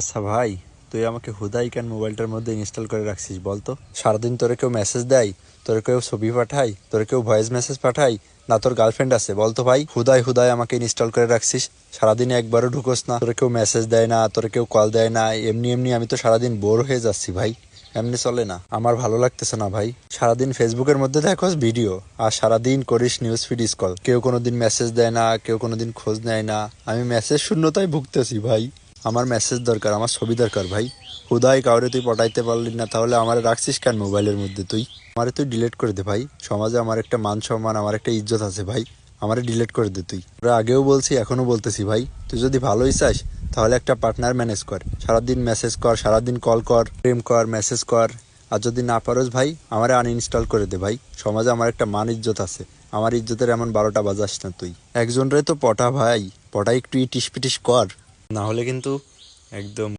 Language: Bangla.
আচ্ছা ভাই, তুই আমাকে হুদাই কেন মোবাইলটার মধ্যে ইনস্টল করে রাখছিস বলতো? সারাদিন তোরে কেউ মেসেজ দেয়, তোরে কেউ ছবি পাঠায়, তোরে কেউ ভয়েস মেসেজ পাঠায়, না তোর গার্লফ্রেন্ড আছে বলতো ভাই? হুদাই হুদাই আমাকে ইনস্টল করে রাখছিস। সারাদিনে একবারও ঢুকোস না, তোরে কেউ মেসেজ দেয় না, তোরে কেউ কল দেয় না, এমনি এমনি আমি তো সারাদিন বোর হয়ে যাচ্ছি ভাই। এমনি চলে না, আমার ভালো লাগতেছে না ভাই। সারাদিন ফেসবুকের মধ্যে দেখোস ভিডিও, আর সারাদিন করিস নিউজ ফিড স্ক্রল, কেউ কোনোদিন মেসেজ দেয় না, কেউ কোনোদিন খোঁজ নেয় না। আমি মেসেজ শূন্যতায় ভুগতেছি ভাই। আমার মেসেজ দরকার, আমার ছবি দরকার ভাই। হুদাই কাউরে তুই পটাইতে পারলি না, তাহলে আমারে রাখছিস কেন মোবাইলের মধ্যে তুই? আমারে তুই ডিলিট করে দে ভাই। সমাজে আমার একটা মান সম্মান, আমার একটা ইজ্জত আছে ভাই। আমারে ডিলিট করে দে তুই। আমরা আগেও বলছি, এখনো বলতেছি ভাই, তুই যদি ভালোই চাস তাহলে একটা পার্টনার ম্যানেজ কর। সারাদিন মেসেজ কর, সারাদিন কল কর, প্রেম কর, মেসেজ কর। আর যদি না পারোস ভাই, আমারে আনইনস্টল করে দে ভাই। সমাজে আমার একটা মান ইজ্জত আছে। আমার ইজ্জতের এমন 12টা বাজাস না তুই। একজনরে তো পটা ভাই, পটাই একটু ইটিস পিটিস কর, না হলে কিন্তু একদম